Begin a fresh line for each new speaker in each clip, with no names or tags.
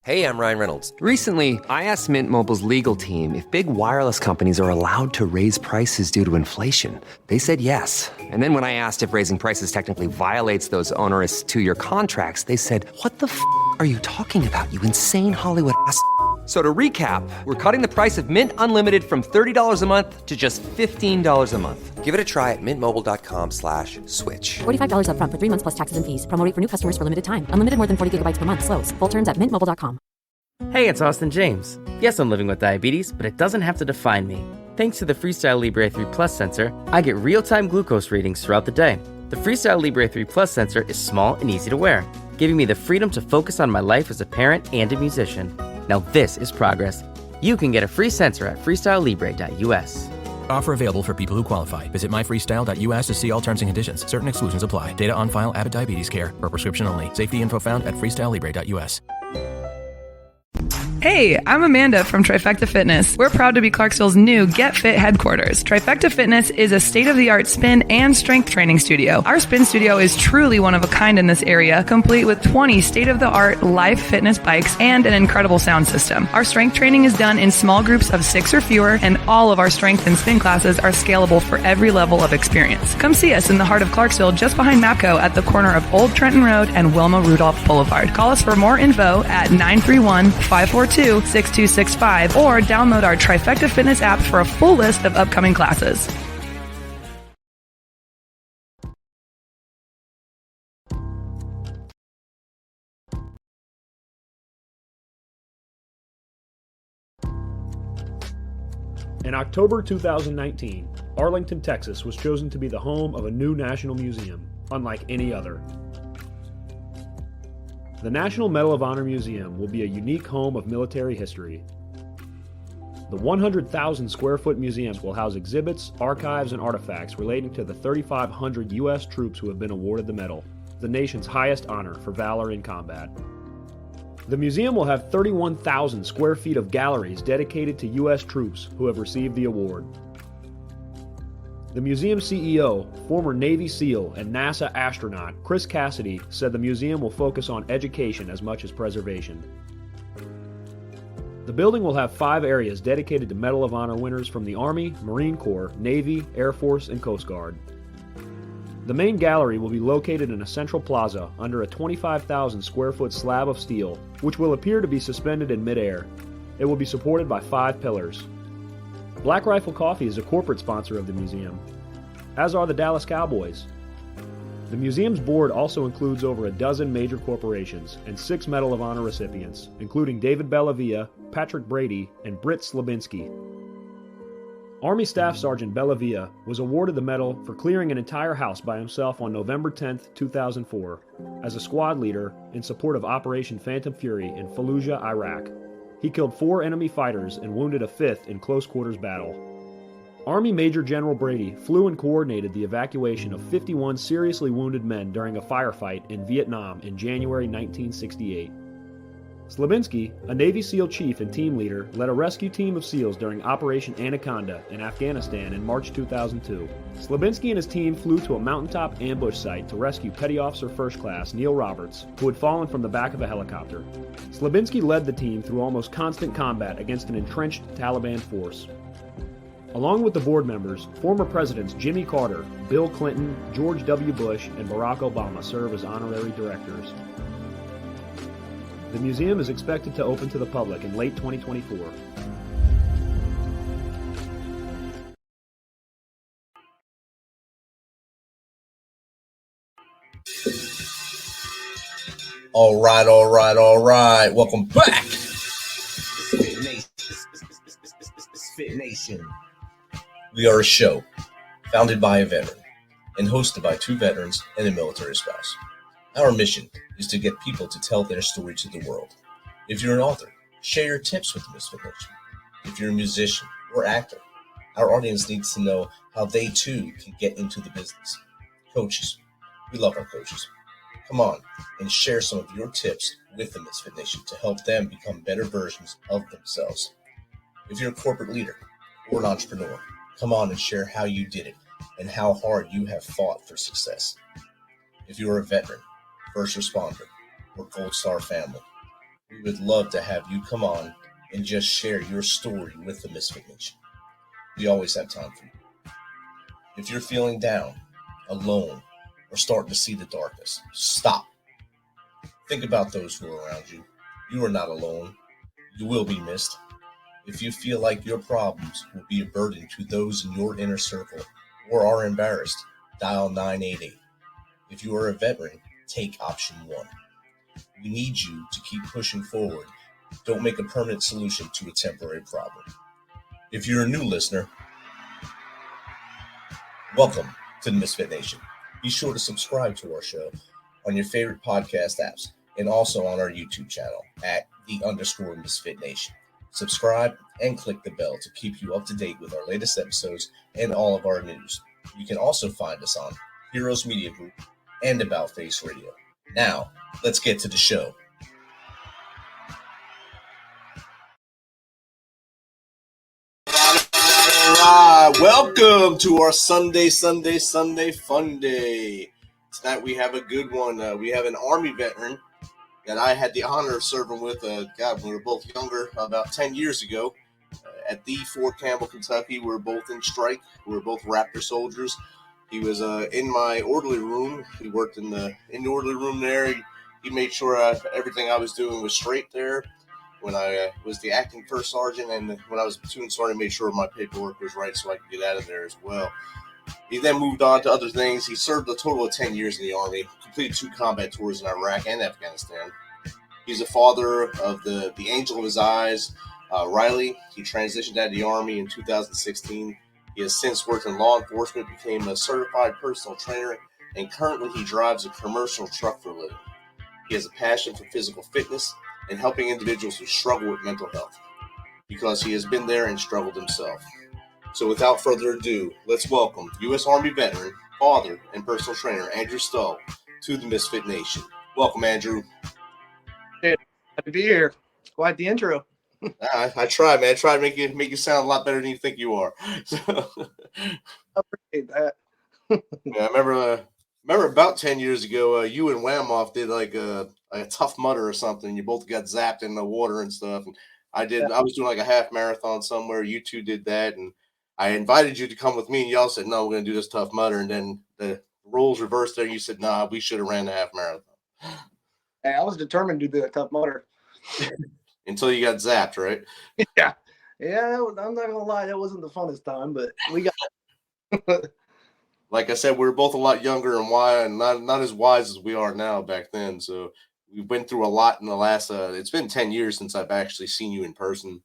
Hey, I'm Ryan Reynolds.
Recently, I asked Mint Mobile's legal team if big wireless companies are allowed to raise prices due to inflation. They said yes. And then when I asked if raising prices technically violates those onerous 2-year contracts, they said, "What the f*** are you talking about, you insane Hollywood ass?" So to recap, we're cutting the price of Mint Unlimited from $30 a month to just $15 a month.
Give it a try at mintmobile.com/switch.
$45 up front for 3 months plus taxes and fees. Promo rate for new customers for limited time. Unlimited more than 40 gigabytes per month. Slows full terms at mintmobile.com.
Hey, it's Austin James. Yes, I'm living with diabetes, but it doesn't have to define me. Thanks to the Freestyle Libre 3 Plus sensor, I get real-time glucose readings throughout the day. The Freestyle Libre 3 Plus sensor is small and easy to wear, giving me the freedom to focus on my life as a parent and a musician. Now this is progress. You can get a free sensor at freestylelibre.us.
Offer available for people who qualify. Visit myfreestyle.us to see all terms and conditions. Certain exclusions apply. Data on file. Abbott Diabetes Care or prescription only. Safety info found at freestylelibre.us.
Hey, I'm Amanda from Trifecta Fitness. We're proud to be Clarksville's new Get Fit headquarters. Trifecta Fitness is a state-of-the-art spin and strength training studio. Our spin studio is truly one of a kind in this area, complete with 20 state-of-the-art live fitness bikes and an incredible sound system. Our strength training is done in small groups of 6 or fewer, and all of our strength and spin classes are scalable for every level of experience. Come see us in the heart of Clarksville, just behind MAPCO at the corner of Old Trenton Road and Wilma Rudolph Boulevard. Call us for more info at 931-542-6265 or download our Trifecta Fitness app for a full list of upcoming classes.
In October 2019, Arlington, Texas was chosen to be the home of a new national museum, unlike any other. The National Medal of Honor Museum will be a unique home of military history. The 100,000 square foot museum will house exhibits, archives, and artifacts relating to the 3,500 U.S. troops who have been awarded the medal, the nation's highest honor for valor in combat. The museum will have 31,000 square feet of galleries dedicated to U.S. troops who have received the award. The museum CEO, former Navy SEAL and NASA astronaut Chris Cassidy, said the museum will focus on education as much as preservation. The building will have 5 areas dedicated to Medal of Honor winners from the Army, Marine Corps, Navy, Air Force, and Coast Guard. The main gallery will be located in a central plaza under a 25,000 square foot slab of steel, which will appear to be suspended in midair. It will be supported by 5 pillars. Black Rifle Coffee is a corporate sponsor of the museum, as are the Dallas Cowboys. The museum's board also includes over a dozen major corporations and 6 Medal of Honor recipients, including David Bellavia, Patrick Brady, and Britt Slabinski. Army Staff Sergeant Bellavia was awarded the medal for clearing an entire house by himself on November 10, 2004, as a squad leader in support of Operation Phantom Fury in Fallujah, Iraq. He killed 4 enemy fighters and wounded a 5th in close quarters battle. Army Major General Brady flew and coordinated the evacuation of 51 seriously wounded men during a firefight in Vietnam in January 1968. Slabinski, a Navy SEAL chief and team leader, led a rescue team of SEALs during Operation Anaconda in Afghanistan in March 2002. Slabinski and his team flew to a mountaintop ambush site to rescue Petty Officer First Class Neil Roberts, who had fallen from the back of a helicopter. Slabinski led the team through almost constant combat against an entrenched Taliban force. Along with the board members, former presidents Jimmy Carter, Bill Clinton, George W. Bush, and Barack Obama serve as honorary directors. The museum is expected to open to the public in late 2024.
All right. Welcome back. MisFitNation. We are a show founded by a veteran and hosted by 2 veterans and a military spouse. Our mission is to get people to tell their story to the world. If you're an author, share your tips with MisFitNation. If you're a musician or actor, our audience needs to know how they too can get into the business. Coaches, we love our coaches. Come on and share some of your tips with the MisFitNation to help them become better versions of themselves. If you're a corporate leader or an entrepreneur, come on and share how you did it and how hard you have fought for success. If you're a veteran, first responder, or Gold Star family, We would love to have you come on and just share your story with the MisFitNation. We always have time for you. If you're feeling down, alone, or starting to see the darkness, stop. Think about those who are around you. You are not alone. You will be missed. If you feel like your problems will be a burden to those in your inner circle or are embarrassed, dial 988. If you are a veteran, take option 1. We need you to keep pushing forward. Don't make a permanent solution to a temporary problem. If you're a new listener, welcome to the MisFitNation. Be sure to subscribe to our show on your favorite podcast apps and also on our YouTube channel at @the_MisFitNation. Subscribe and click the bell to keep you up to date with our latest episodes and all of our news. You can also find us on Heroes Media Group and About Face Radio. Now, let's get to the show. All right, welcome to our Sunday fun day. Tonight we have a good one. We have an Army veteran that I had the honor of serving with. We were both younger, about 10 years ago, at the Fort Campbell, Kentucky. We were both in strike. We were both Raptor soldiers. He was in my orderly room. He worked in the orderly room there. He made sure everything I was doing was straight there. When I was the acting first sergeant, and when I was platoon sergeant, made sure my paperwork was right so I could get out of there as well. He then moved on to other things. He served a total of 10 years in the Army, completed 2 combat tours in Iraq and Afghanistan. He's a father of the angel of his eyes, Rylee. He transitioned out of the Army in 2016. He has since worked in law enforcement, became a certified personal trainer, and currently he drives a commercial truck for a living. He has a passion for physical fitness and helping individuals who struggle with mental health, because he has been there and struggled himself. So without further ado, let's welcome U.S. Army veteran, father, and personal trainer Andrew Stull to the MisFitNation. Welcome, Andrew.
Hey, happy to be here. Quite the intro.
I tried, man. I tried to make you sound a lot better than you think you are. So,
I appreciate that.
yeah, I remember about 10 years ago, you and Whamoff did like a Tough Mudder or something. You both got zapped in the water and stuff. And I was doing like a half marathon somewhere. You two did that, and I invited you to come with me, and y'all said, no, we're going to do this Tough Mudder. And then the roles reversed there. And you said, nah, we should have ran the half marathon.
Hey, I was determined to do the Tough Mudder.
Until you got zapped, right?
Yeah. I'm not going to lie. That wasn't the funnest time, but we got
Like I said, we were both a lot younger and not as wise as we are now back then. So we went through a lot in the last, it's been 10 years since I've actually seen you in person.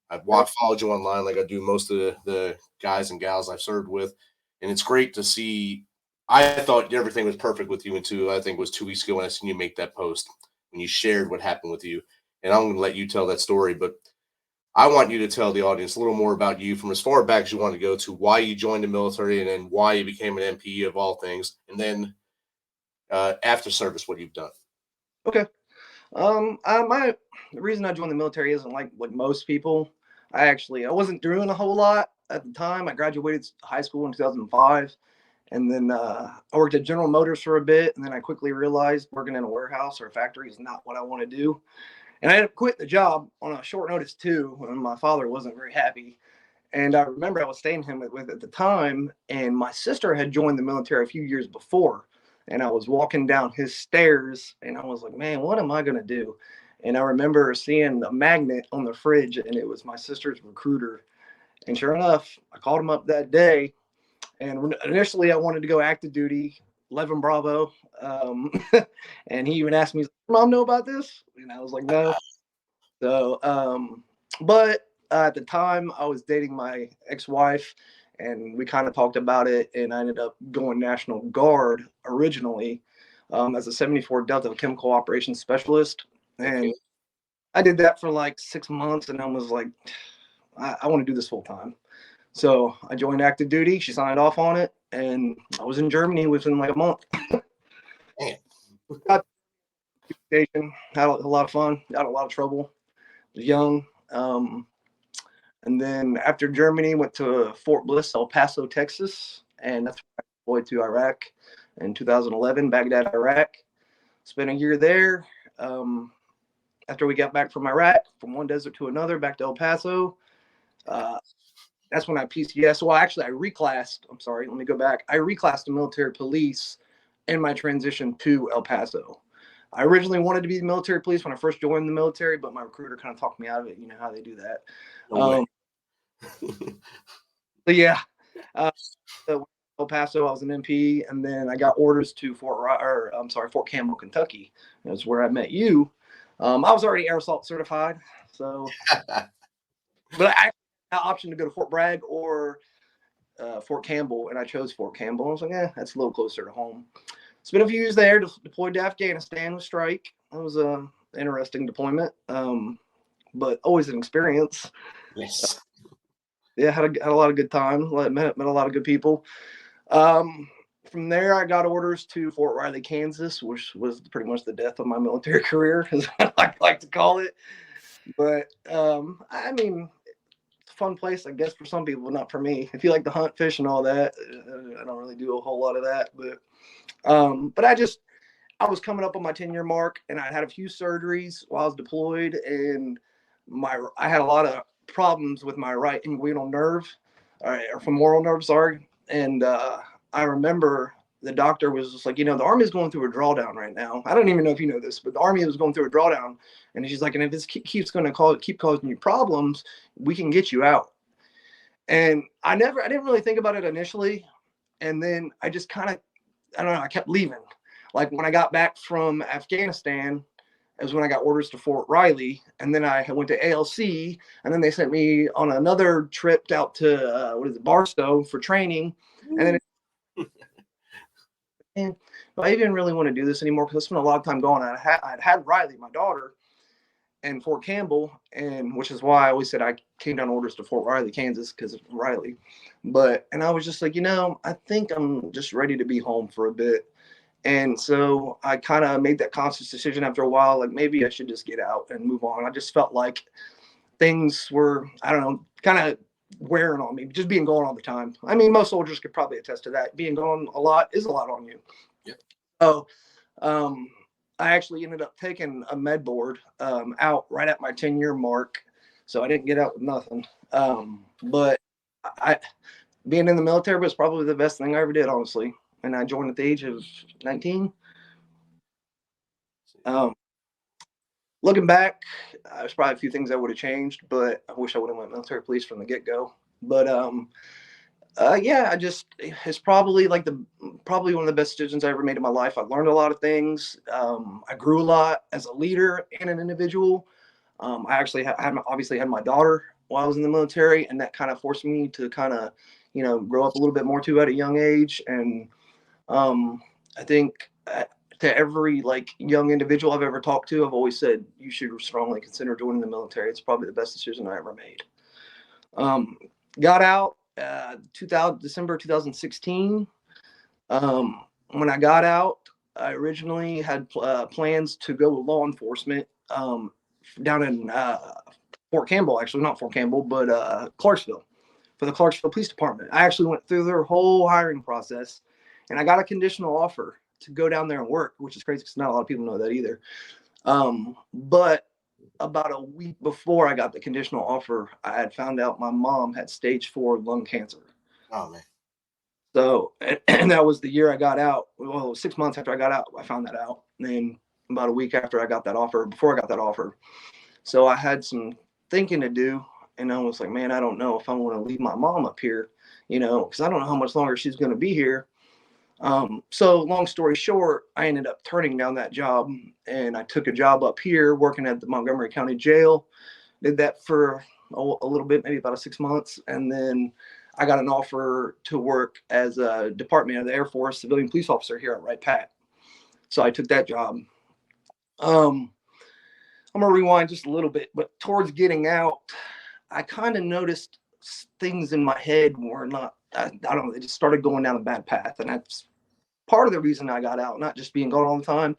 I've followed you online like I do most of the guys and gals I've served with. And it's great to see. I thought everything was perfect with you until I think it was 2 weeks ago when I seen you make that post, when you shared what happened with you. And I'm going to let you tell that story. But I want you to tell the audience a little more about you, from as far back as you want to go, to why you joined the military and then why you became an MP of all things. And then after service, what you've done.
okay. The reason I joined the military isn't like most people. I wasn't doing a whole lot at the time. I graduated high school in 2005. And then I worked at General Motors for a bit. And then I quickly realized working in a warehouse or a factory is not what I want to do. And I had to quit the job on a short notice too, and my father wasn't very happy. And I remember I was staying with at the time, and my sister had joined the military a few years before. And I was walking down his stairs, and I was like, man, what am I going to do? And I remember seeing a magnet on the fridge, and it was my sister's recruiter. And sure enough, I called him up that day. And initially I wanted to go active duty, 11 Bravo. And he even asked me, Mom, know about this? And I was like, no. So, but at the time I was dating my ex-wife, and we kind of talked about it, and I ended up going National Guard originally as a 74 Delta Chemical Operations Specialist. And I did that for like 6 months, and I was like, I want to do this full time. So I joined active duty. She signed off on it, and I was in Germany within like a month. Got to the station, had a lot of fun, got a lot of trouble, was young. And then after Germany, went to Fort Bliss, El Paso, Texas, and that's where I deployed to Iraq in 2011, Baghdad, Iraq. Spent a year there. after we got back from Iraq, from one desert to another, back to El Paso. That's when I PCS. Well, actually, I reclassed. I'm sorry. Let me go back. I reclassed to military police in my transition to El Paso. I originally wanted to be military police when I first joined the military, but my recruiter kind of talked me out of it. You know how they do that. But yeah, so El Paso, I was an MP, and then I got orders to Fort Campbell, Kentucky. That's where I met you. I was already air assault certified, so. But I had the option to go to Fort Bragg or Fort Campbell, and I chose Fort Campbell. I was like, that's a little closer to home. Spent a few years there, deployed to Afghanistan with strike. That was an interesting deployment, but always an experience.
Yes.
Yeah, had a lot of good time. Met a lot of good people. From there, I got orders to Fort Rylee, Kansas, which was pretty much the death of my military career, as I like to call it. But I mean, it's a fun place, I guess, for some people, but not for me. If you like to hunt, fish, and all that, I don't really do a whole lot of that. But I was coming up on my 10-year mark, and I had a few surgeries while I was deployed, and I had a lot of problems with my right inguinal nerve, or femoral nerve, sorry. And I remember the doctor was just like, the Army is going through a drawdown right now. I don't even know if you know this, but the Army was going through a drawdown. And she's like, and if this keeps going to keep causing you problems, we can get you out. And I didn't really think about it initially. And then I just kind of, I don't know, I kept leaving. Like when I got back from Afghanistan, is when I got orders to Fort Rylee, and then I went to ALC, and then they sent me on another trip out to Barstow for training, and then I didn't really want to do this anymore because I spent a lot of time going. I'd had Rylee, my daughter, and Fort Campbell, and which is why I always said I came down orders to Fort Rylee, Kansas, because of Rylee. And I was just like, I think I'm just ready to be home for a bit. And so I kind of made that conscious decision after a while, like maybe I should just get out and move on. I just felt like things were, I don't know, kind of wearing on me, just being gone all the time. I mean, most soldiers could probably attest to that. Being gone a lot is a lot on you.
Yep.
So I actually ended up taking a med board out right at my 10-year mark. So I didn't get out with nothing. But being in the military was probably the best thing I ever did, honestly. And I joined at the age of 19. Looking back, there's probably a few things I would have changed, but I wish I would have went military police from the get-go. But it's probably probably one of the best decisions I ever made in my life. I learned a lot of things. I grew a lot as a leader and an individual. I actually obviously had my daughter while I was in the military, and that kind of forced me to kind of, grow up a little bit more too at a young age. And I think to every young individual I've ever talked to, I've always said you should strongly consider joining the military. It's probably the best decision I ever made. Got out December 2016. When I got out, I originally had plans to go with law enforcement down in Fort Campbell, actually not Fort Campbell, but Clarksville, for the Clarksville Police Department. I actually went through their whole hiring process, and I got a conditional offer to go down there and work, which is crazy because not a lot of people know that either. But about a week before I got the conditional offer, I had found out my mom had stage 4 lung cancer.
Oh, man.
So, and that was the year I got out. Well, 6 months after I got out, I found that out. And then about a week after I got that offer, before I got that offer. So I had some thinking to do. And I was like, man, I don't know if I want to leave my mom up here, because I don't know how much longer she's going to be here. So long story short, I ended up turning down that job, and I took a job up here working at the Montgomery County Jail. Did that for a little bit, maybe about 6 months. And then I got an offer to work as a Department of the Air Force civilian police officer here at Wright Pat. So I took that job. I'm going to rewind just a little bit, but towards getting out, I kind of noticed things in my head were not, I don't know, they just started going down a bad path. And that's part of the reason I got out, not just being gone all the time,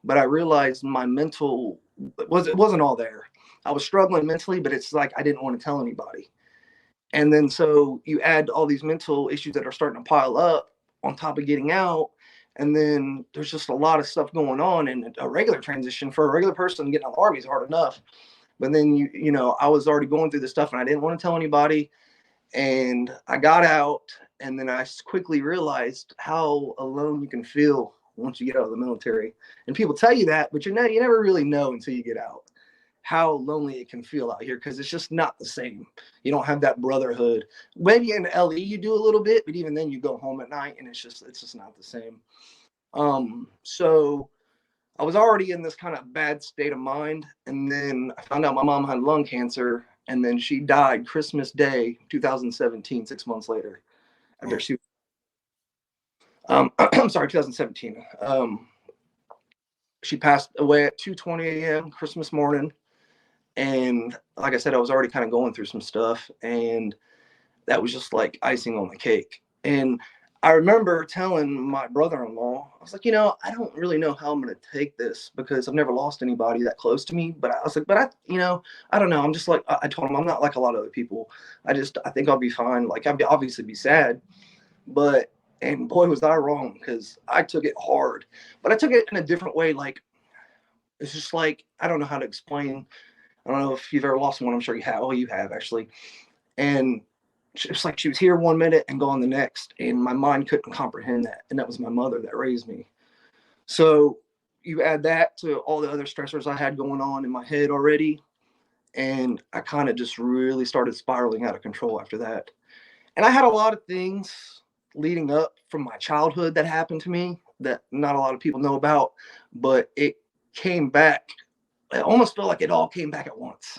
but I realized my mental, it wasn't all there. I was struggling mentally, but it's like I didn't want to tell anybody. And then so you add all these mental issues that are starting to pile up on top of getting out, And then there's just a lot of stuff going on, and a regular transition for a regular person getting out of the Army is hard enough. But then you know, I was already going through this stuff and I didn't want to tell anybody. And I got out, and then I quickly realized how alone you can feel once you get out of the military. And people tell you that, but you never really know until you get out how lonely it can feel out here, because it's just not the same. You don't have that brotherhood. Maybe in LE you do a little bit, but even then you go home at night and it's just not the same. So I was already in this kind of bad state of mind, and then I found out my mom had lung cancer, and then she died Christmas Day 2017, 6 months later. After she I'm sorry, 2017. She passed away at 2:20 a.m. Christmas morning. And like I said, I was already kind of going through some stuff, and that was just like icing on the cake. And I remember telling my brother-in-law, I was like, I don't really know how I'm going to take this, because I've never lost anybody that close to me. But I was like, I don't know. I'm just like, I told him, I'm not like a lot of other people. I think I'll be fine. Like, I'd obviously be sad, and boy, was I wrong, because I took it hard, but I took it in a different way. Like, it's just like, I don't know how to explain. I don't know if you've ever lost someone. I'm sure you have. Oh, you have, actually. And it's like she was here 1 minute and gone the next, and my mind couldn't comprehend that. And that was my mother that raised me. So you add that to all the other stressors I had going on in my head already, and I kind of just really started spiraling out of control after that. And I had a lot of things leading up from my childhood that happened to me that not a lot of people know about, but it came back. I almost felt like it all came back at once,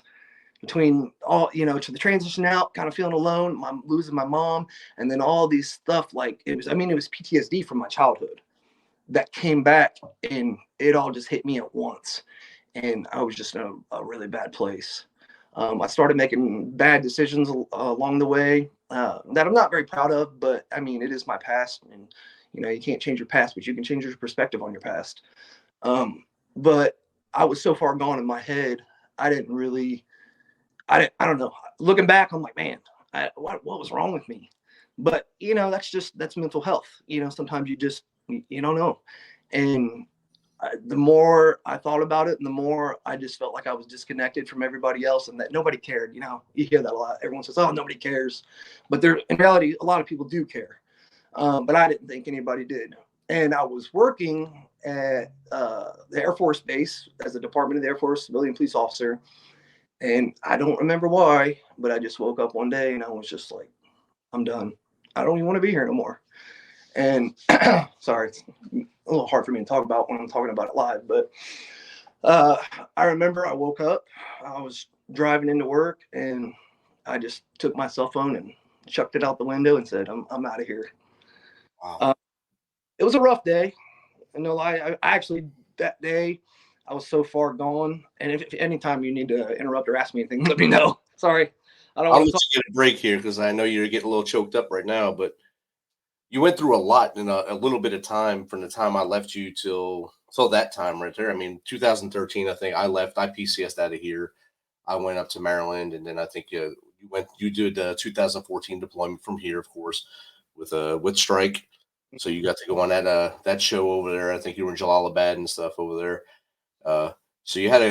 between all, to the transition out, kind of feeling alone, losing my mom, and then all these stuff. Like, it was PTSD from my childhood that came back, and it all just hit me at once. And I was just in a really bad place. I started making bad decisions along the way that I'm not very proud of, but I mean, it is my past, and you can't change your past, but you can change your perspective on your past. But I was so far gone in my head, I don't know. Looking back, I'm like, man, what was wrong with me? But that's mental health. Sometimes you don't know. And the more I thought about it, and the more I just felt like I was disconnected from everybody else, and that nobody cared. You hear that a lot. Everyone says, "Oh, nobody cares," but in reality, a lot of people do care. But I didn't think anybody did. And I was working at the Air Force Base as a Department of the Air Force civilian police officer. And I don't remember why, but I just woke up one day and I was just like, I'm done. I don't even want to be here no more. And sorry, it's a little hard for me to talk about when I'm talking about it live, but I remember I woke up, I was driving into work, and I just took my cell phone and chucked it out the window and said, I'm out of here. Wow. It was a rough day. I actually, that day, I was so far gone. And if anytime you need to interrupt or ask me anything, let me know. Sorry.
I'll let you get a break here, because I know you're getting a little choked up right now, but you went through a lot in a little bit of time, from the time I left you till that time right there. I mean, 2013, I think I left. I PCS'd out of here. I went up to Maryland, and then I think you did the 2014 deployment from here, of course, with Strike. So you got to go on that show over there. I think you were in Jalalabad and stuff over there. So you had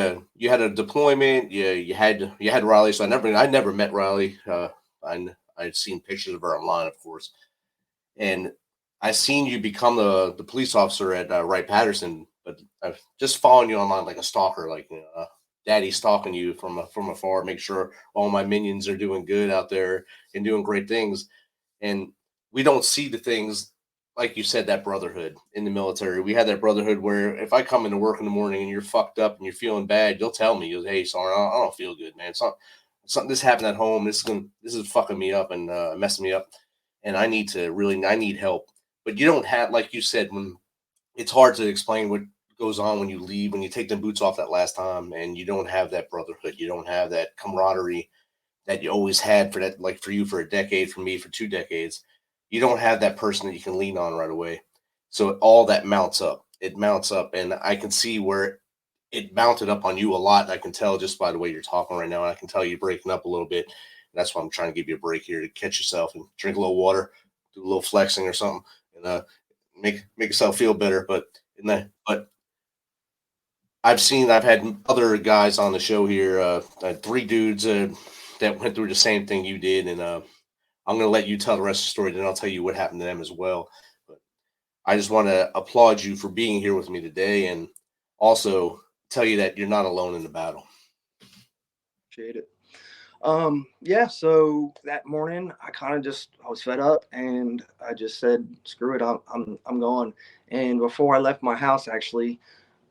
a deployment. Yeah, you had Rylee. So I never met Rylee. I'd seen pictures of her online, of course, and I seen you become the police officer at Wright-Patterson. But I've just following you online like a stalker, like Daddy stalking you from afar, make sure all my minions are doing good out there and doing great things. And we don't see the things, like you said, that brotherhood in the military. We had that brotherhood where if I come into work in the morning and you're fucked up and you're feeling bad, you'll tell me, hey, sorry, I don't feel good, man. Something this happened at home. This is fucking me up and messing me up. And I need help. But you don't have, like you said, when it's hard to explain what goes on when you leave, when you take the boots off that last time, and you don't have that brotherhood. You don't have that camaraderie that you always had for that, like for you for a decade, for me for 2 decades. You don't have that person that you can lean on right away. So all that mounts up. It mounts up, and I can see where it mounted up on you a lot. I can tell just by the way you're talking right now, and I can tell you're breaking up a little bit. That's why I'm trying to give you a break here to catch yourself and drink a little water, do a little flexing or something. And make yourself feel better. But I've had other guys on the show here, I had 3 dudes that went through the same thing you did, and I'm going to let you tell the rest of the story, then I'll tell you what happened to them as well. But I just want to applaud you for being here with me today, and also tell you that you're not alone in the battle.
Appreciate it. Yeah, so that morning I was fed up, and I just said, screw it, I'm going. And before I left my house, actually,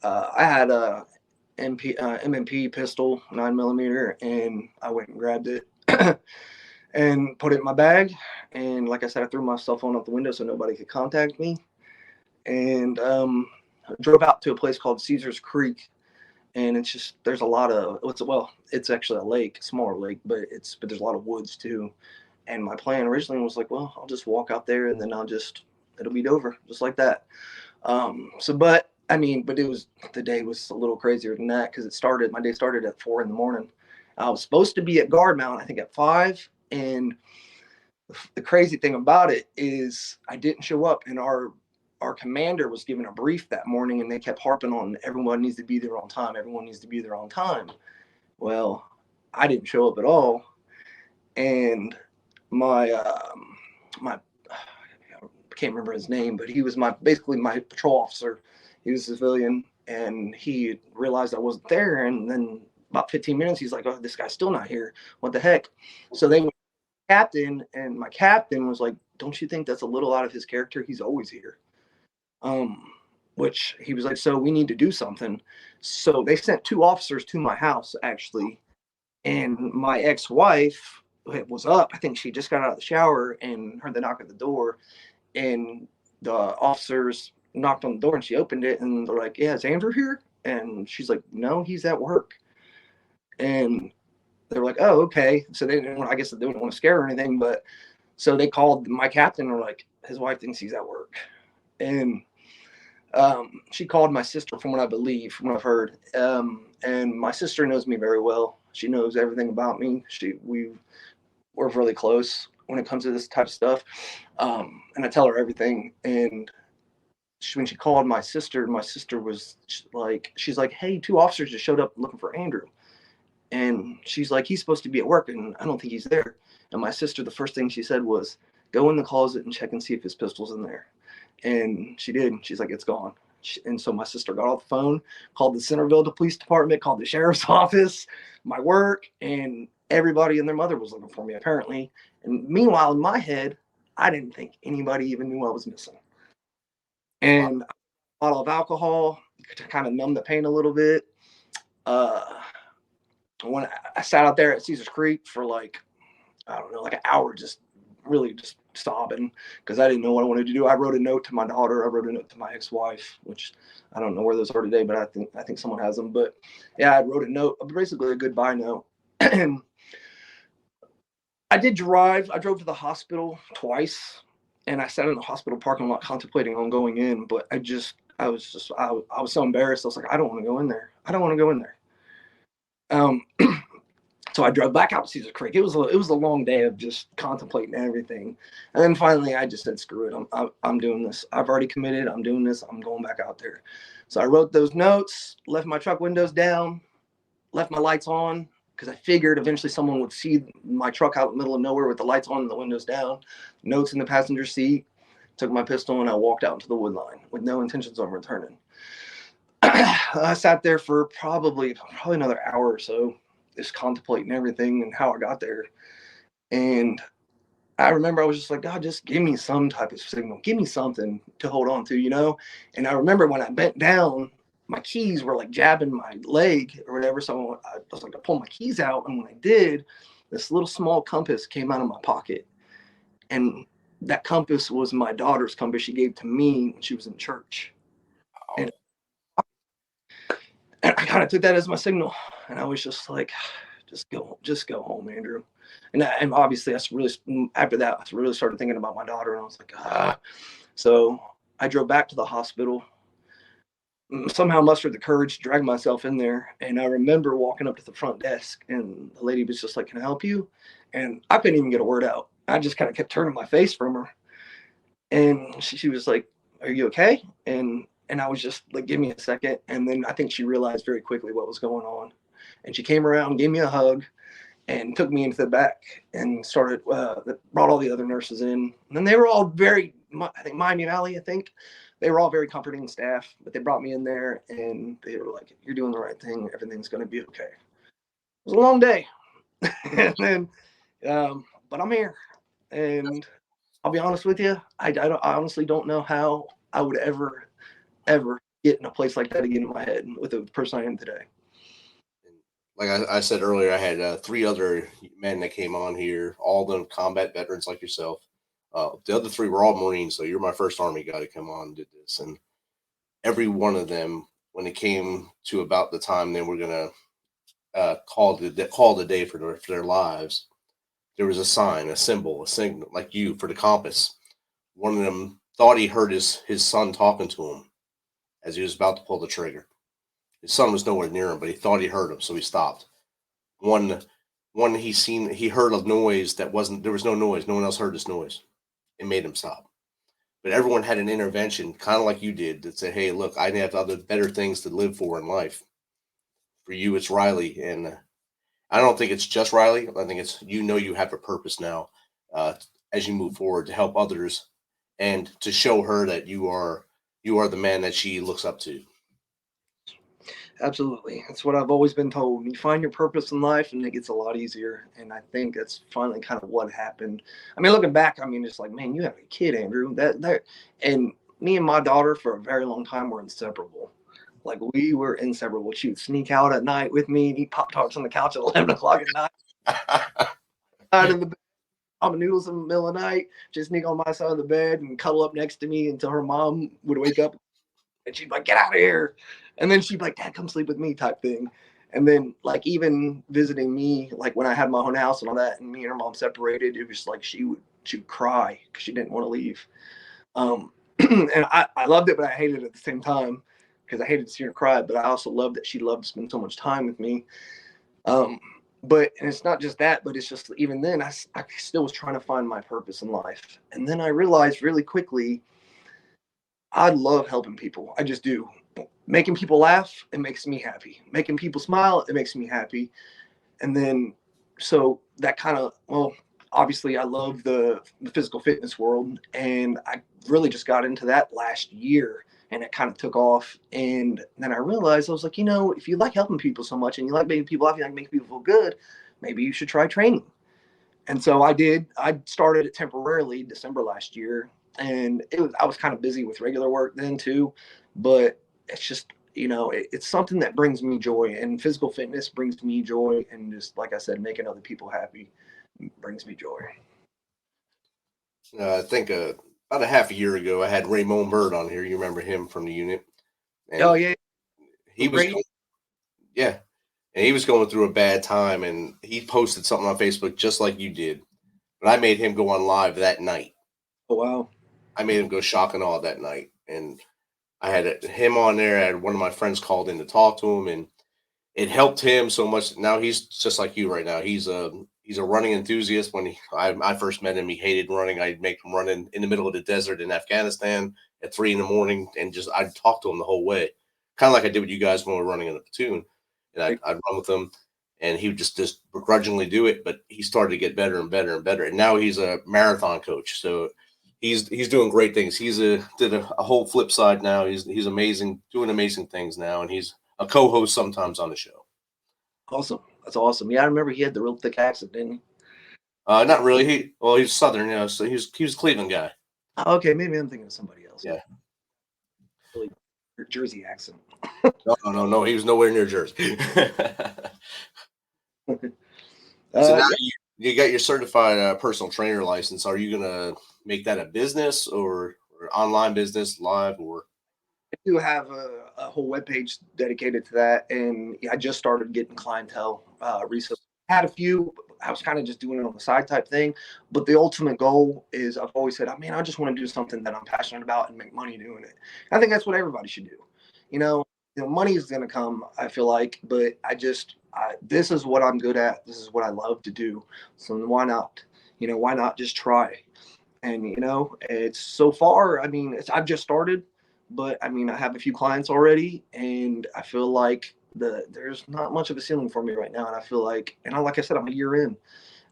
I had a M&P pistol, 9mm, and I went and grabbed it and put it in my bag. And like I said, I threw my cell phone out the window so nobody could contact me. And I drove out to a place called Caesar's Creek. And it's just, there's a lot of, it's actually a lake, a smaller lake, but there's a lot of woods too. And my plan originally was like, well, I'll just walk out there and then it'll be over just like that. But the day was a little crazier than that, because my day started at 4 a.m. I was supposed to be at Guard Mount, I think at 5. And the crazy thing about it is I didn't show up, and our commander was given a brief that morning, and they kept harping on everyone needs to be there on time. Everyone needs to be there on time. Well, I didn't show up at all. And my I can't remember his name, but he was basically my patrol officer. He was a civilian, and he realized I wasn't there. And then about 15 minutes, he's like, oh, this guy's still not here. What the heck? So they went to the captain, and my captain was like, don't you think that's a little out of his character? He's always here. Which he was like, so we need to do something. So they sent 2 officers to my house, actually. And my ex-wife was up. I think she just got out of the shower and heard the knock at the door. And the officers knocked on the door, and she opened it, and they're like, yeah, is Andrew here? And she's like, no, he's at work. And they were like, oh, okay. So they didn't want to scare her or anything, but so they called my captain, and were like, his wife thinks he's at work. And she called my sister, from what I've heard. And my sister knows me very well. She knows everything about me. We're really close when it comes to this type of stuff. And I tell her everything. And when she called my sister was like, she's like, hey, 2 officers just showed up looking for Andrew. And she's like, he's supposed to be at work, and I don't think he's there. And my sister, the first thing she said was, go in the closet and check and see if his pistol's in there. And she did. She's like, it's gone. And so my sister got off the phone, called the Centerville Police Department, called the sheriff's office, my work, and everybody and their mother was looking for me, apparently. And meanwhile, in my head, I didn't think anybody even knew I was missing. And a bottle of alcohol to kind of numb the pain a little bit. When I sat out there at Caesar's Creek for like an hour, just sobbing, because I didn't know what I wanted to do. I wrote a note to my daughter. I wrote a note to my ex-wife, which I don't know where those are today, but I think someone has them. But yeah, I wrote a note, basically a goodbye note. And I drove to the hospital twice, and I sat in the hospital parking lot contemplating on going in, but I was so embarrassed. I was like, I don't want to go in there. So I drove back out to Caesar Creek. It was a long day of just contemplating everything. And then finally I just said, screw it. I'm doing this. I've already committed. I'm doing this. I'm going back out there. So I wrote those notes, left my truck windows down, left my lights on, because I figured eventually someone would see my truck out in the middle of nowhere with the lights on and the windows down, notes in the passenger seat, took my pistol, and I walked out into the wood line with no intentions of returning. I sat there for probably another hour or so, just contemplating everything and how I got there. And I remember I was just like, God, just give me some type of signal. Give me something to hold on to, And I remember when I bent down, my keys were like jabbing my leg or whatever. So I was like to pull my keys out. And when I did, this little small compass came out of my pocket. And that compass was my daughter's compass she gave to me when she was in church. And I kind of took that as my signal, and I was just like, just go home, Andrew. And obviously, after that, I really started thinking about my daughter, and I was like, So I drove back to the hospital, somehow mustered the courage to drag myself in there. And I remember walking up to the front desk, and the lady was just like, can I help you? And I couldn't even get a word out. I just kind of kept turning my face from her. And she was like, are you okay? And I was just like, give me a second. And then I think she realized very quickly what was going on. And she came around, gave me a hug, and took me into the back and started, brought all the other nurses in. And then they were all very, I think Miami Valley, I think. They were all very comforting staff, but they brought me in there and they were like, you're doing the right thing. Everything's going to be okay. It was a long day. And then, but I'm here. And I'll be honest with you, I honestly don't know how I would ever get in a place like that again in my head with the person I am today.
Like I said earlier, I had 3 other men that came on here, all of them combat veterans like yourself. The other 3 were all Marines, so you're my first Army guy to come on and did this. And every one of them, when it came to about the time they were going to call the day for their lives, there was a sign, a symbol, a signal, like you, for the compass. One of them thought he heard his son talking to him as he was about to pull the trigger. His son was nowhere near him, but he thought he heard him, so he stopped. One he heard a noise there was no noise. No one else heard this noise. It made him stop. But everyone had an intervention, kind of like you did, that said, hey, look, I have other better things to live for in life. For you, it's Rylee. And I don't think it's just Rylee. I think it's, you have a purpose now as you move forward to help others and to show her that you are the man that she looks up to.
Absolutely. That's what I've always been told. You find your purpose in life and it gets a lot easier. And I think that's finally kind of what happened. I mean, looking back, I mean, it's like, man, you have a kid, Andrew. And me and my daughter for a very long time were inseparable. Like, we were inseparable. She would sneak out at night with me and eat Pop-Tarts on the couch at 11 o'clock at night. Out in the bed, ramen noodles in the middle of the night, just sneak on my side of the bed and cuddle up next to me until her mom would wake up. And she'd be like, get out of here. And then she'd be like, Dad, come sleep with me type thing. And then, like, even visiting me, like when I had my own house and all that, and me and her mom separated, it was like she'd cry because she didn't want to leave. And I loved it, but I hated it at the same time because I hated to see her cry. But I also loved that she loved to spend so much time with me. But and it's not just that, but it's just even then, I still was trying to find my purpose in life. And then I realized really quickly, I love helping people. I just do. Making people laugh, it makes me happy. Making people smile, it makes me happy. And then, so that kind of, well, obviously I love the physical fitness world. And I really just got into that last year and it kind of took off. And then I realized, I was like, if you like helping people so much and you like making people laugh, you like making people feel good, maybe you should try training. And so I did. I started it temporarily December last year. And I was kind of busy with regular work then too, but it's just, it's something that brings me joy, and physical fitness brings me joy. And just, like I said, making other people happy brings me joy.
I think about a half a year ago, I had Raymond Bird on here. You remember him from the unit? And
oh yeah.
He was, and he was going through a bad time, and he posted something on Facebook just like you did. But I made him go on live that night.
Oh, wow.
I made him go shock and awe that night. And I had him on there. I had one of my friends called in to talk to him, and it helped him so much. Now he's just like you right now. He's a running enthusiast. When I first met him, he hated running. I'd make him run in the middle of the desert in Afghanistan at 3 a.m. and I'd talk to him the whole way, kind of like I did with you guys when we were running in the platoon. And I'd run with him, and he would just begrudgingly do it. But he started to get better and better and better. And now he's a marathon coach. So he's doing great things. Did a whole flip side now. He's amazing, doing amazing things now, and he's a co-host sometimes on the show.
Awesome. That's awesome. Yeah, I remember he had the real thick accent, didn't he?
Not really. He's Southern, so he was a Cleveland guy.
Oh, okay, maybe I'm thinking of somebody else.
Yeah.
Really Jersey accent.
No. He was nowhere near Jersey. So now you got your certified personal trainer license. Are you gonna make that a business or online business, live, or?
I do have a whole webpage dedicated to that, and I just started getting clientele recently. Had a few. I was kind of just doing it on the side type thing, but the ultimate goal is, I've always said, I just want to do something that I'm passionate about and make money doing it. I think that's what everybody should do. Money is going to come, I feel like, but this is what I'm good at. This is what I love to do. So why not? Why not just try? And, it's so far, I mean, I've just started, but I mean, I have a few clients already, and I feel like there's not much of a ceiling for me right now. And I feel like, like I said, I'm a year in.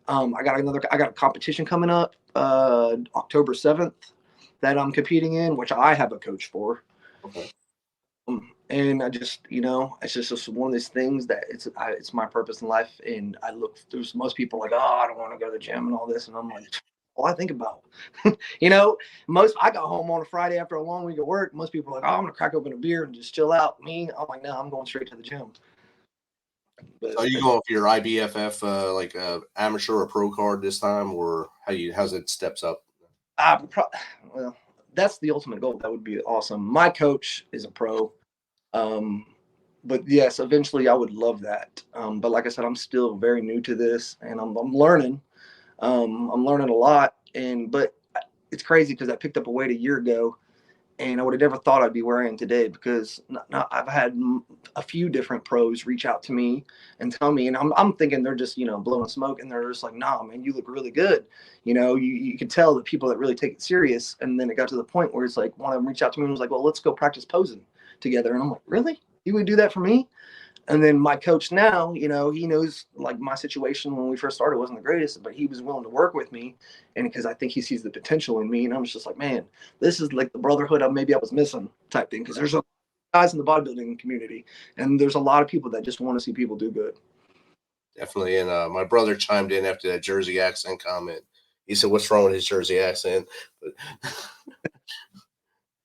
I got a competition coming up, October 7th that I'm competing in, which I have a coach for.
Okay.
And I just, it's just one of these things that it's my purpose in life. And I look through most people like, oh, I don't want to go to the gym and all this. And I'm like, all I think about, I got home on a Friday after a long week of work. Most people are like, oh, I'm going to crack open a beer and just chill out. Me, I'm like, no, I'm going straight to the gym.
But are you going for your IBFF, amateur or pro card this time, or how's it steps up?
Well, that's the ultimate goal. That would be awesome. My coach is a pro. But yes, eventually I would love that. But like I said, I'm still very new to this, and I'm learning. I'm learning a lot, but it's crazy because I picked up a weight a year ago, and I would have never thought I'd be where I am today because I've had a few different pros reach out to me and tell me, and I'm thinking they're just, blowing smoke, and they're just like, nah, man, you look really good. You could tell the people that really take it serious. And then it got to the point where it's like, one of them reached out to me and was like, well, let's go practice posing together. And I'm like, really? You would do that for me? And then my coach now, he knows like my situation when we first started wasn't the greatest, but he was willing to work with me. And because I think he sees the potential in me, and I'm just like, man, this is like the brotherhood I was missing type thing. Because there's a lot of guys in the bodybuilding community, and there's a lot of people that just want to see people do good.
Definitely. And my brother chimed in after that Jersey accent comment. He said, what's wrong with his Jersey accent? But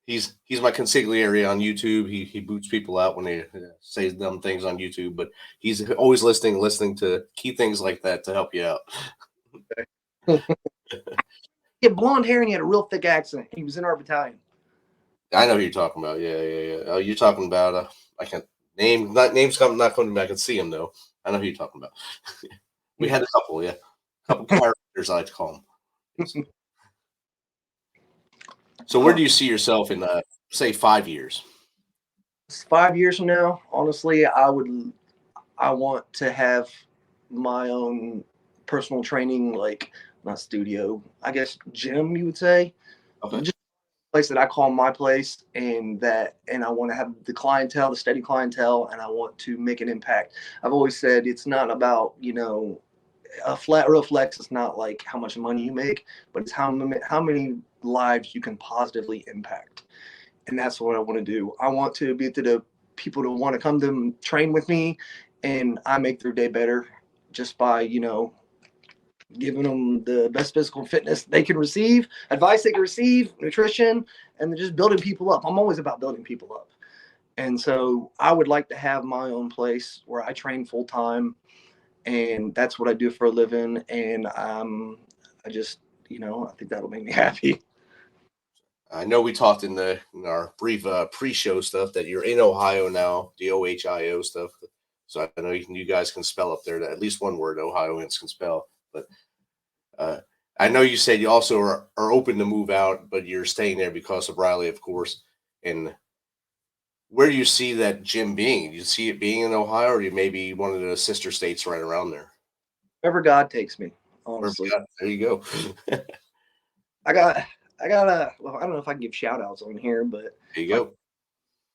He's my consigliere on YouTube. He boots people out when they say dumb things on YouTube, but he's always listening to key things like that to help you out.
He had blonde hair and he had a real thick accent. He was in our battalion.
I know who you're talking about. Yeah. Oh, you're talking about I can't names not coming back. I can see him though. I know who you're talking about. We had a couple characters I like to call them. So where do you see yourself in, say, 5 years?
5 years from now, honestly, I want to have my own personal training, like not studio, I guess gym, you would say.
Okay.
Just a place that I call my place, and I want to have the clientele, the steady clientele, and I want to make an impact. I've always said it's not about, a real flex. It's not like how much money you make, but it's how many lives you can positively impact. And that's what I want to do. I want to be to the people to want to come to train with me, and I make their day better just by, giving them the best physical fitness they can receive, advice they can receive, nutrition, and just building people up. I'm always about building people up. And so I would like to have my own place where I train full time, and that's what I do for a living. And I just, I think that'll make me happy.
I know we talked in our brief pre-show stuff that you're in Ohio now, the OHIO stuff. So I know you guys can spell up there at least one word Ohioans can spell. But I know you said you also are open to move out, but you're staying there because of Rylee, of course. And where do you see that gym being? Do you see it being in Ohio, or maybe one of the sister states right around there?
Wherever God takes me, honestly.
There you go.
I got well, I don't know if I can give shout outs on here, but
there you go.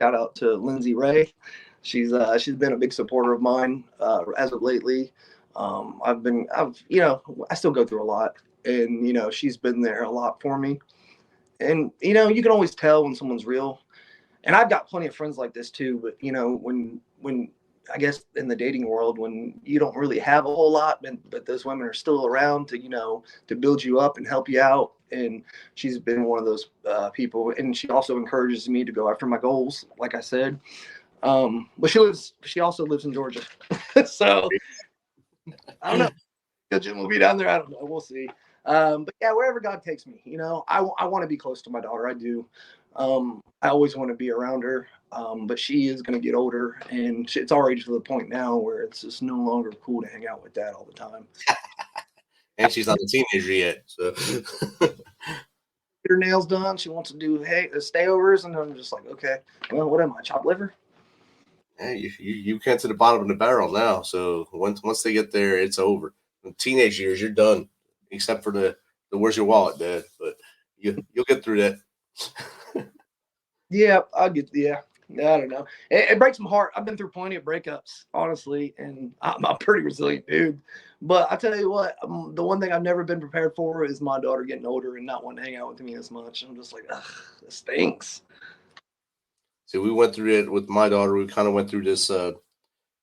Shout out to Lindsay Ray. She's been a big supporter of mine as of lately. I still go through a lot, and she's been there a lot for me. And you can always tell when someone's real. And I've got plenty of friends like this too, but when I guess in the dating world, when you don't really have a whole lot, but those women are still around to build you up and help you out. And she's been one of those people. And she also encourages me to go after my goals, like I said. But she also lives in Georgia. So I don't know. The gym will be down there. I don't know. We'll see. But yeah, wherever God takes me, I want to be close to my daughter. I do. I always want to be around her. But she is going to get older, and it's already to the point now where it's just no longer cool to hang out with dad all the time.
And she's not a teenager yet, so
get her nails done. She wants to do stayovers, and I'm just like, okay, well, what am I, chopped liver?
Hey, you get to the bottom of the barrel now. So once they get there, it's over. In teenage years, you're done, except for the where's your wallet, Dad? But you'll get through that.
Yeah, yeah. I don't know. It breaks my heart. I've been through plenty of breakups, honestly, and I'm a pretty resilient dude. But I tell you what, the one thing I've never been prepared for is my daughter getting older and not wanting to hang out with me as much. I'm just like, ugh, this stinks.
See, we went through it with my daughter. We kind of went through this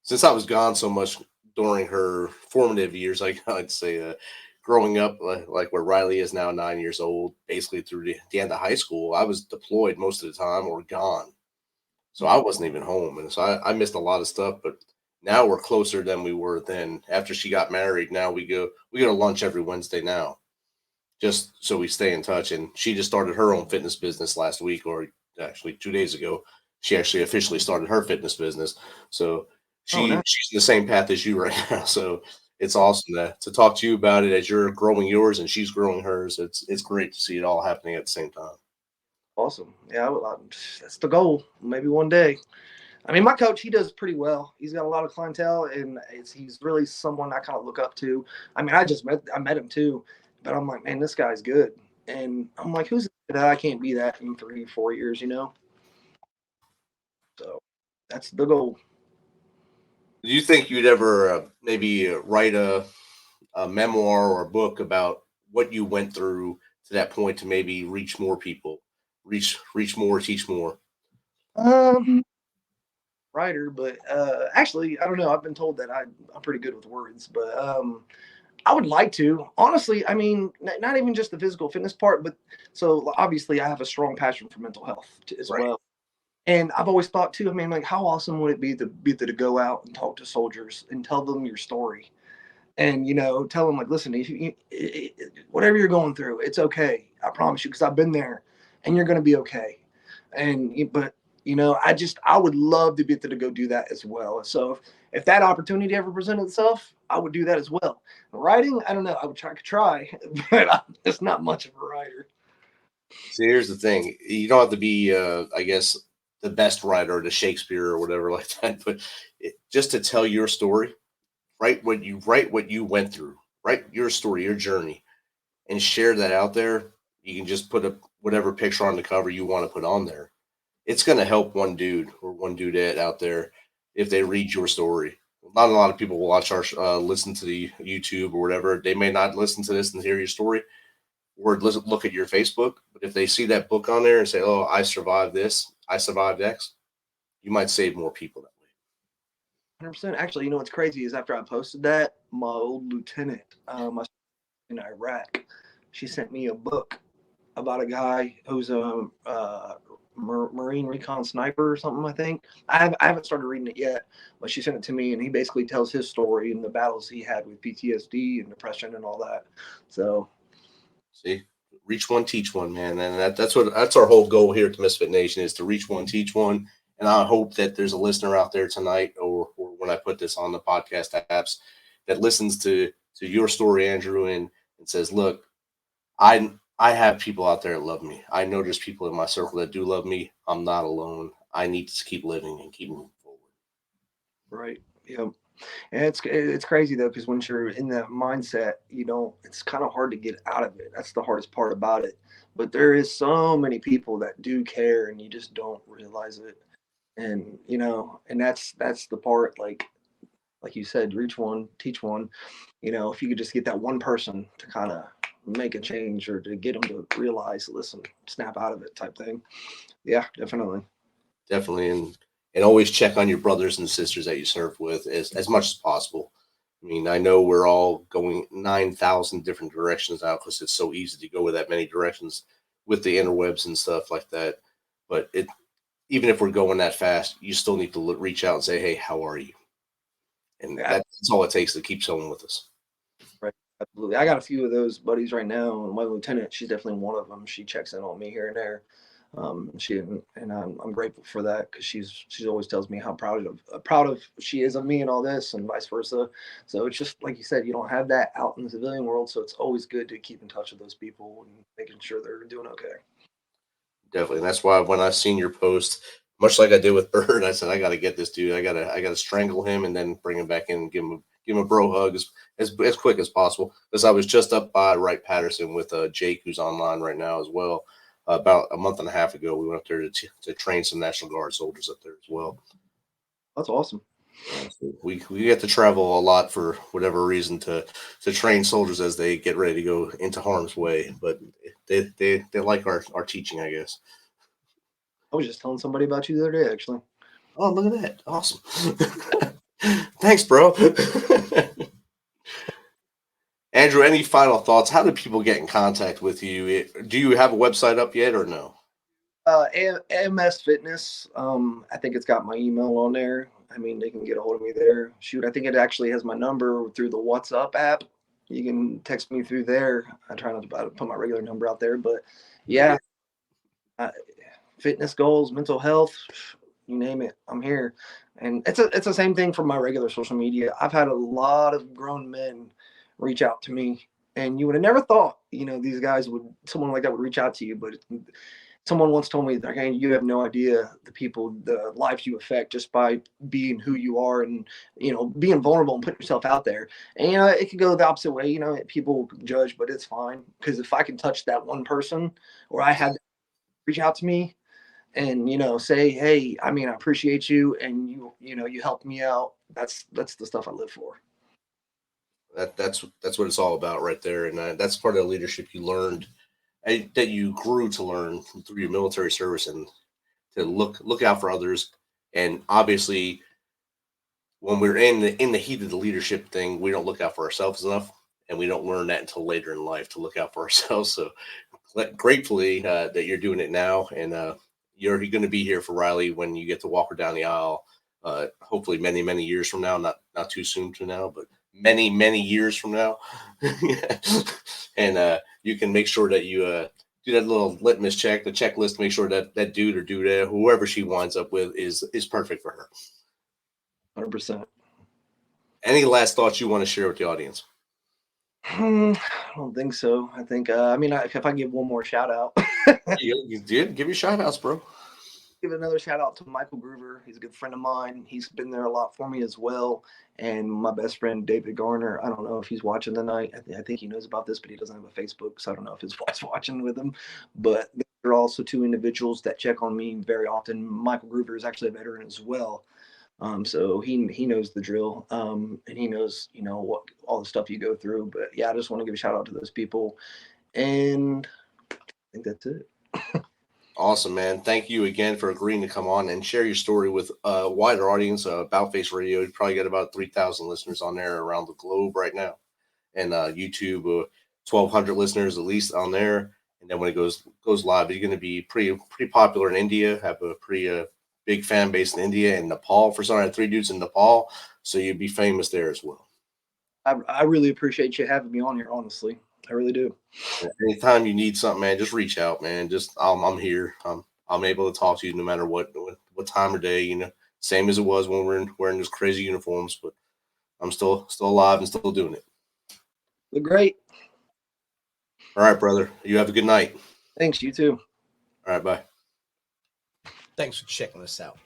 since I was gone so much during her formative years. I'd say growing up, like where Rylee is now 9 years old, basically through the end of high school, I was deployed most of the time or gone. So I wasn't even home. And so I missed a lot of stuff, but now we're closer than we were then. After she got married, now we go to lunch every Wednesday now, just so we stay in touch. And she just started her own fitness business last week, or actually 2 days ago. She actually officially started her fitness business. So she's in the same path as you right now. So it's awesome to talk to you about it as you're growing yours and she's growing hers. It's great to see it all happening at the same time.
Awesome. Yeah, that's the goal. Maybe one day. I mean, my coach, he does pretty well. He's got a lot of clientele, and he's really someone I kind of look up to. I mean, I met him too, but I'm like, man, this guy's good. And I'm like, who's that? I can't be that in 3-4 years, you know? So that's the goal.
Do you think you'd ever maybe write a memoir or a book about what you went through to that point to maybe reach more people, reach more, teach more?
Writer, but actually, I don't know. I've been told that I'm pretty good with words, but I would like to. Honestly, I mean, not even just the physical fitness part, but so obviously I have a strong passion for mental health as well. And I've always thought too, I mean, like, how awesome would it be to go out and talk to soldiers and tell them your story, and tell them, like, listen, whatever you're going through, it's okay. I promise you, because I've been there, and you're going to be okay. But I would love to be able to go do that as well. So if that opportunity ever presented itself, I would do that as well. Writing, I don't know. I would try, but I'm just not much of a writer.
See, here's the thing: you don't have to be, I guess, the best writer, or the Shakespeare or whatever like that, but just to tell your story, write what you went through, write your story, your journey, and share that out there. You can just put whatever picture on the cover you want to put on there. It's going to help one dude or one dudette out there if they read your story. Not a lot of people will watch our listen to the YouTube or whatever. They may not listen to this and hear your story or look at your Facebook. But if they see that book on there and say, "Oh, I survived this. I survived X," you might save more people that way.
100%. Actually, what's crazy is after I posted that, my old lieutenant in Iraq, she sent me a book about a guy who's a Marine recon sniper or something, I think. I haven't started reading it yet, but she sent it to me, and he basically tells his story and the battles he had with PTSD and depression and all that. So,
see, reach one, teach one, man, and that's our whole goal here at the MisFitNation is to reach one, teach one. And I hope that there's a listener out there tonight, or when I put this on the podcast apps, that listens to your story, Andrew, and says, "Look, I have people out there that love me. I know there's people in my circle that do love me. I'm not alone. I need to keep living and keep moving forward."
Right. Yeah. And it's crazy though, because once you're in that mindset, it's kind of hard to get out of it. That's the hardest part about it. But there is so many people that do care, and you just don't realize it. And and that's the part, like you said, reach one, teach one. If you could just get that one person to kind of make a change, or to get them to realize, listen, snap out of it type thing. Yeah, definitely.
And always check on your brothers and sisters that you serve with as much as possible. I mean, I know we're all going 9,000 different directions now because it's so easy to go with that many directions with the interwebs and stuff like that. But even if we're going that fast, you still need to reach out and say, "Hey, how are you?" And that's all it takes to keep someone with us.
Right. Absolutely. I got a few of those buddies right now, and my lieutenant, she's definitely one of them. She checks in on me here and there. I'm grateful for that, because she always tells me how proud of she is of me and all this, and vice versa. So it's just like you said, you don't have that out in the civilian world, so it's always good to keep in touch with those people and making sure they're doing okay.
Definitely. And that's why when I seen your post, much like I did with Bird, I said, I got to get this dude. I got to strangle him and then bring him back in and give him give him a bro hug as quick as possible. Because I was just up by Wright-Patterson with Jake, who's online right now as well. About a month and a half ago, we went up there to train some National Guard soldiers up there as well.
That's awesome.
So we get to travel a lot for whatever reason to train soldiers as they get ready to go into harm's way. But they like our teaching, I guess.
I was just telling somebody about you the other day, actually.
Oh, look at that. Awesome. Thanks, bro. Andrew, any final thoughts? How do people get in contact with you? Do you have a website up yet or no?
MisFitness. I think it's got my email on there. I mean, they can get a hold of me there. Shoot, I think it actually has my number through the WhatsApp app. You can text me through there. I try not to put my regular number out there, but yeah. Fitness goals, mental health, you name it, I'm here. And it's the same thing for my regular social media. I've had a lot of grown men reach out to me, and you would have never thought, someone like that would reach out to you. But someone once told me that, hey, you have no idea the lives you affect just by being who you are and, being vulnerable and putting yourself out there. And, it could go the opposite way. People judge, but it's fine. Because if I can touch that one person, or I had reach out to me and, say, hey, I appreciate you. And you helped me out. That's the stuff I live for.
That's what it's all about right there. And that's part of the leadership you learned, that you grew to learn through your military service, and to look out for others. And obviously, when we're in the heat of the leadership thing, we don't look out for ourselves enough, and we don't learn that until later in life to look out for ourselves. So gratefully that you're doing it now, and you're going to be here for Rylee when you get to walk her down the aisle. Hopefully, many, many years from now, not too soon to now, but many, many years from now. And you can make sure that you do that little litmus check, the checklist, to make sure that dude or dude, whoever she winds up with, is perfect for her.
100%.
Any last thoughts you want to share with the audience?
I don't think so. I think, if I give one more shout out.
You did? Give your shout outs, bro.
Give another shout out to Michael Groover. He's a good friend of mine. He's been there a lot for me as well. And my best friend, David Garner. I don't know if he's watching tonight. I think he knows about this, but he doesn't have a Facebook, so I don't know if his wife's watching with him. But there are also two individuals that check on me very often. Michael Groover is actually a veteran as well. So he knows the drill. And he knows, what all the stuff you go through. But yeah, I just want to give a shout out to those people. And I think that's it.
Awesome, man. Thank you again for agreeing to come on and share your story with a wider audience. About Face Radio, you probably got about 3,000 listeners on there around the globe right now. And YouTube, 1,200 listeners at least on there. And then when it goes live, you're going to be pretty popular in India, have a pretty big fan base in India and Nepal. For some, I had 3 dudes in Nepal, so you'd be famous there as well.
I really appreciate you having me on here, honestly. I really do.
Anytime you need something, man, just reach out, man. I'm here. I'm able to talk to you no matter what time of day. Same as it was when we're wearing those crazy uniforms, but I'm still alive and still doing it.
Look great.
All right, brother. You have a good night.
Thanks. You too.
All right, bye.
Thanks for checking us out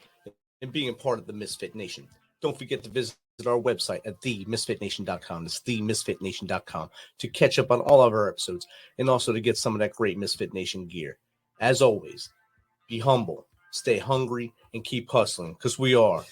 and being a part of the Misfit Nation. Don't forget to visit our website at themisfitnation.com. That's themisfitnation.com to catch up on all of our episodes and also to get some of that great Misfit Nation gear. As always, be humble, stay hungry, and keep hustling, because we are